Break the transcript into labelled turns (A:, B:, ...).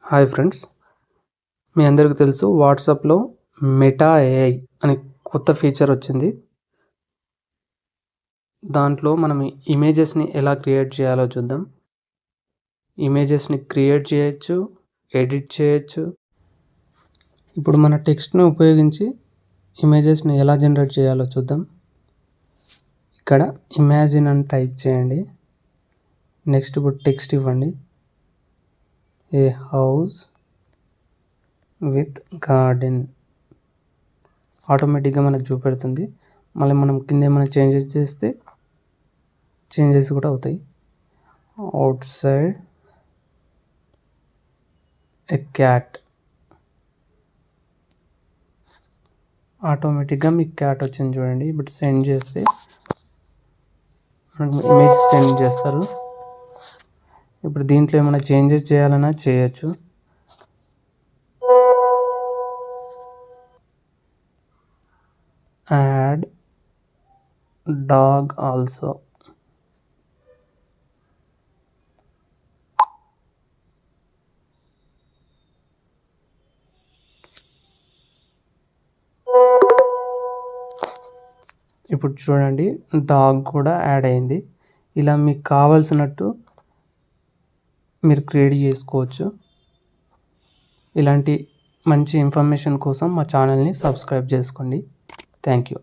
A: Hi friends, మీ అందరికీ తెలుసు వాట్సాప్లో మెటా ఏఐ అనే కొత్త ఫీచర్ వచ్చింది. దాంట్లో మనం ఇమేజెస్ని ఎలా క్రియేట్ చేయాలో చూద్దాం. ఇమేజెస్ని క్రియేట్ చేయొచ్చు, ఎడిట్ చేయొచ్చు. ఇప్పుడు మన టెక్స్ట్ని ఉపయోగించి ఇమేజెస్ని ఎలా జనరేట్ చేయాలో చూద్దాం. ఇక్కడ ఇమాజిన్ అని టైప్ చేయండి. నెక్స్ట్ ఇప్పుడు టెక్స్ట్ ఇవ్వండి. ఏ హౌస్ విత్ గార్డెన్ ఆటోమేటిక్గా మనకు చూపెడుతుంది. మళ్ళీ మనం కింద ఏమైనా చేంజెస్ చేస్తే చేంజెస్ కూడా అవుతాయి. అవుట్ సైడ్ ఎ క్యాట్, ఆటోమేటిక్గా మీకు క్యాట్ వచ్చింది చూడండి. ఇప్పుడు సెండ్ చేస్తే మనకు ఇమేజ్ సెండ్ చేస్తారు. ఇప్పుడు దీంట్లో ఏమైనా చేంజెస్ చేయాలన్నా చేయొచ్చు. యాడ్ డాగ్ ఆల్సో, ఇప్పుడు చూడండి డాగ్ కూడా యాడ్ అయింది. ఇలా మీకు కావాల్సినట్టు మీరు క్రియేట్ చేసుకోవచ్చు. ఇలాంటి మంచి ఇన్ఫర్మేషన్ కోసం మా ఛానల్ని సబ్స్క్రైబ్ చేసుకోండి. Thank you.